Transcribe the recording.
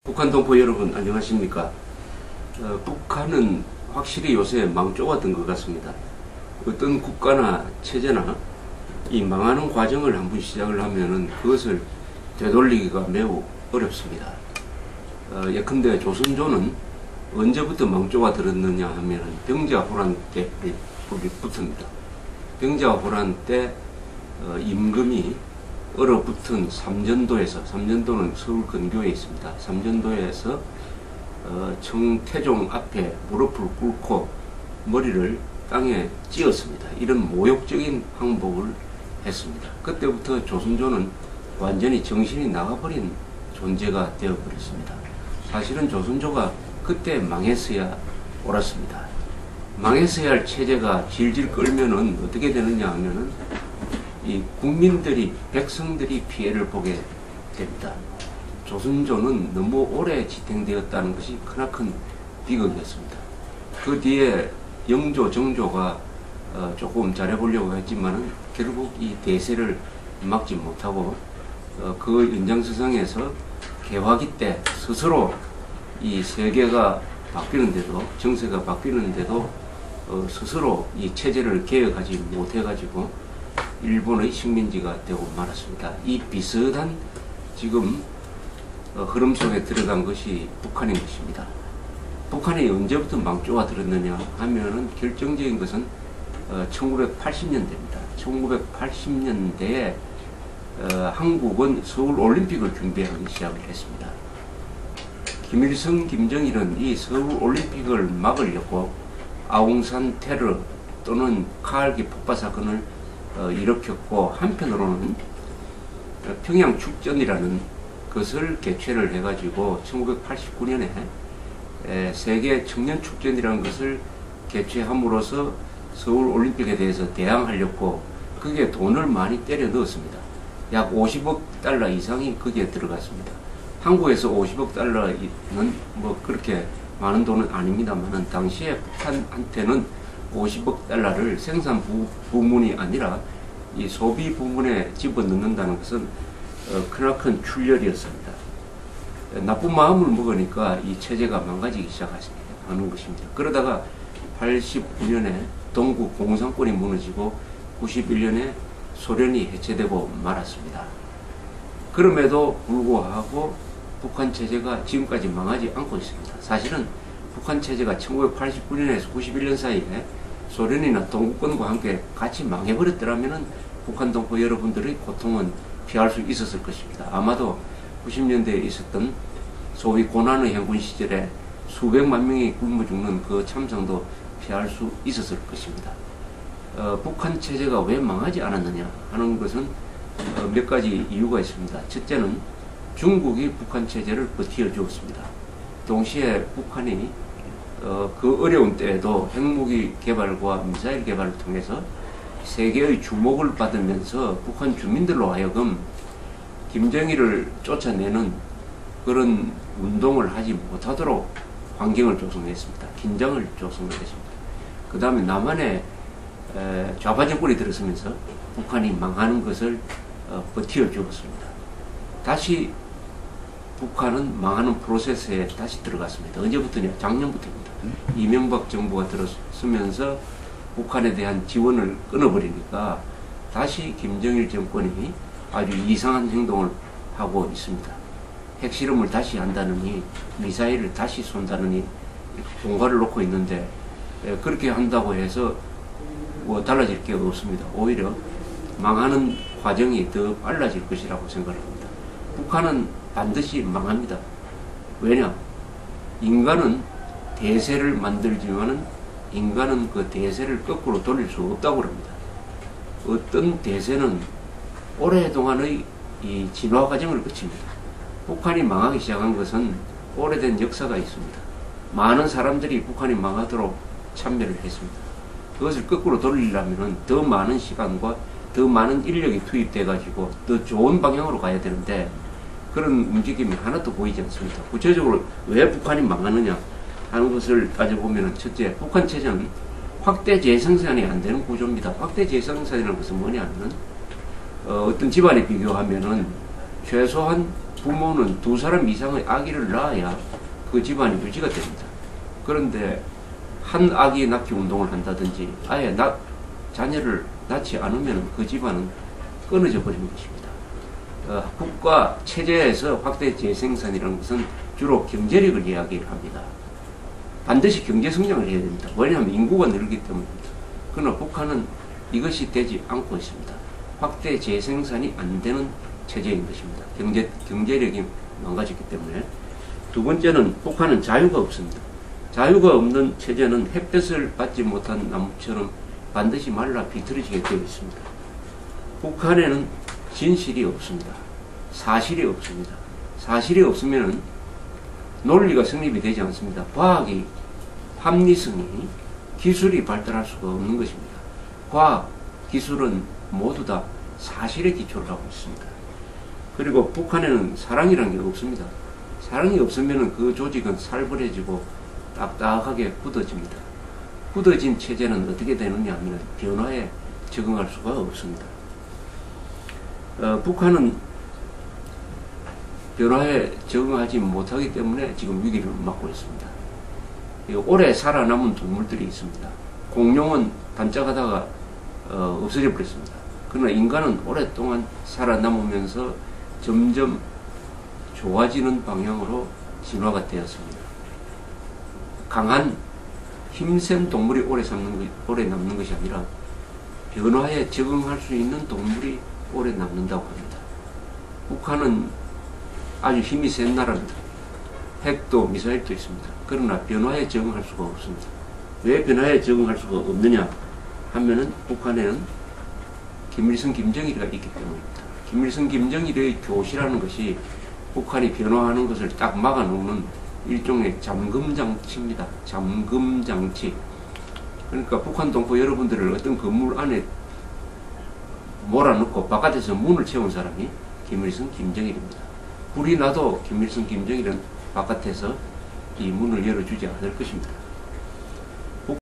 북한 동포 여러분 안녕하십니까. 북한은 확실히 요새 망조가 된 것 같습니다. 어떤 국가나 체제나 이 망하는 과정을 한번 시작을 하면은 그것을 되돌리기가 매우 어렵습니다. 예컨대 조선조는 언제부터 망조가 들었느냐 하면은 병자호란 때부터입니다. 병자호란 때 임금이 얼어붙은 삼전도에서, 삼전도는 서울 근교에 있습니다. 삼전도에서 청태종 앞에 무릎을 꿇고 머리를 땅에 찧었습니다. 이런 모욕적인 항복을 했습니다. 그때부터 조선조는 완전히 정신이 나가버린 존재가 되어버렸습니다. 사실은 조선조가 그때 망했어야 옳았습니다. 망했어야 할 체제가 질질 끌면은 어떻게 되느냐 하면은 이 국민들이, 백성들이 피해를 보게 됩니다. 조선조는 너무 오래 지탱되었다는 것이 크나큰 비극이었습니다. 그 뒤에 영조, 정조가 조금 잘해보려고 했지만은 결국 이 대세를 막지 못하고 그 연장선상에서 개화기 때 스스로 이 세계가 바뀌는데도, 정세가 바뀌는데도 스스로 이 체제를 개혁하지 못해가지고 일본의 식민지가 되고 말았습니다. 이 비슷한 지금 흐름 속에 들어간 것이 북한인 것입니다. 북한이 언제부터 망조가 들었느냐 하면은 결정적인 것은 1980년대입니다. 1980년대에 한국은 서울올림픽을 준비하기 시작을 했습니다. 김일성, 김정일은 이 서울올림픽을 막으려고 아웅산 테러 또는 카알기 폭파 사건을 일으켰고, 한편으로는 평양 축전이라는 것을 개최를 해가지고 1989년에 세계 청년 축전이라는 것을 개최함으로써 서울 올림픽에 대해서 대항하려고 거기에 돈을 많이 때려 넣었습니다. 약 50억 달러 이상이 거기에 들어갔습니다. 한국에서 50억 달러는 뭐 그렇게 많은 돈은 아닙니다만은 당시에 북한한테는 50억 달러를 생산 부문이 아니라 이 소비 부문에 집어넣는다는 것은 크나큰 출혈이었습니다. 나쁜 마음을 먹으니까 이 체제가 망가지기 시작하는 것입니다. 그러다가 89년에 동구 공산권이 무너지고 91년에 소련이 해체되고 말았습니다. 그럼에도 불구하고 북한 체제가 지금까지 망하지 않고 있습니다. 사실은 북한 체제가 1989년에서 91년 사이에 소련이나 동구권과 함께 같이 망해버렸더라면 북한 동포 여러분들의 고통은 피할 수 있었을 것입니다. 아마도 90년대에 있었던 소위 고난의 행군 시절에 수백만 명이 굶어 죽는 그 참상도 피할 수 있었을 것입니다. 북한 체제가 왜 망하지 않았느냐 하는 것은 몇 가지 이유가 있습니다. 첫째는 중국이 북한 체제를 버티어 주었습니다. 동시에 북한이 그 어려운 때에도 핵무기 개발과 미사일 개발을 통해서 세계의 주목을 받으면서 북한 주민들로 하여금 김정일을 쫓아내는 그런 운동을 하지 못하도록 환경을 조성했습니다. 긴장을 조성했습니다. 그 다음에 남한에 좌파 정권이 들어서면서 북한이 망하는 것을 버티어 주었습니다. 다시 북한은 망하는 프로세스에 다시 들어갔습니다. 언제부터냐? 작년부터입니다. 이명박 정부가 들어서면서 북한에 대한 지원을 끊어버리니까 다시 김정일 정권이 아주 이상한 행동을 하고 있습니다. 핵실험을 다시 한다느니, 미사일을 다시 쏜다느니 공갈을 놓고 있는데, 그렇게 한다고 해서 뭐 달라질 게 없습니다. 오히려 망하는 과정이 더 빨라질 것이라고 생각합니다. 북한은 반드시 망합니다. 왜냐? 인간은 대세를 만들지만은 인간은 그 대세를 거꾸로 돌릴 수 없다고 합니다. 어떤 대세는 오랫동안의 이 진화 과정을 거칩니다. 북한이 망하기 시작한 것은 오래된 역사가 있습니다. 많은 사람들이 북한이 망하도록 참여를 했습니다. 그것을 거꾸로 돌리려면 더 많은 시간과 더 많은 인력이 투입돼 가지고 더 좋은 방향으로 가야 되는데 그런 움직임이 하나도 보이지 않습니다. 구체적으로 왜 북한이 망하느냐 하는 것을 따져보면, 첫째, 북한 체제는 확대 재생산이 안 되는 구조입니다. 확대 재생산이라는 것은 뭐냐면 어떤 집안에 비교하면은 최소한 부모는 2사람 이상의 아기를 낳아야 그 집안이 유지가 됩니다. 그런데 한 아기 낳기 운동을 한다든지 아예 자녀를 낳지 않으면 그 집안은 끊어져 버리는 것입니다. 국가 체제에서 확대 재생산이라는 것은 주로 경제력을 이야기합니다. 반드시 경제 성장을 해야 됩니다. 왜냐하면 인구가 늘기 때문입니다. 그러나 북한은 이것이 되지 않고 있습니다. 확대 재생산이 안 되는 체제인 것입니다. 경제력이 망가졌기 때문에. 두 번째는 북한은 자유가 없습니다. 자유가 없는 체제는 햇볕을 받지 못한 나무처럼 반드시 말라 비틀어지게 되어 있습니다. 북한에는 진실이 없습니다. 사실이 없습니다. 사실이 없으면 논리가 성립이 되지 않습니다. 과학이, 합리성이, 기술이 발달할 수가 없는 것입니다. 과학, 기술은 모두 다 사실에 기초를 하고 있습니다. 그리고 북한에는 사랑이라는 게 없습니다. 사랑이 없으면 그 조직은 살벌해지고 딱딱하게 굳어집니다. 굳어진 체제는 어떻게 되느냐 하면 변화에 적응할 수가 없습니다. 북한은 변화에 적응하지 못하기 때문에 지금 위기를 맞고 있습니다. 오래 살아남은 동물들이 있습니다. 공룡은 반짝하다가 없어져 버렸습니다. 그러나 인간은 오랫동안 살아남으면서 점점 좋아지는 방향으로 진화가 되었습니다. 강한 힘센 동물이 오래 남는 것이 아니라 변화에 적응할 수 있는 동물이 오래 남는다고 합니다. 북한은 아주 힘이 센 나라입니다. 핵도 미사일도 있습니다. 그러나 변화에 적응할 수가 없습니다. 왜 변화에 적응할 수가 없느냐 하면은 북한에는 김일성, 김정일이가 있기 때문입니다. 김일성, 김정일의 교시라는 것이 북한이 변화하는 것을 딱 막아놓는 일종의 잠금장치입니다. 잠금장치. 그러니까 북한 동포 여러분들을 어떤 건물 안에 몰아넣고 바깥에서 문을 채운 사람이 김일성, 김정일입니다. 불이 나도 김일성, 김정일은 바깥에서 이 문을 열어주지 않을 것입니다.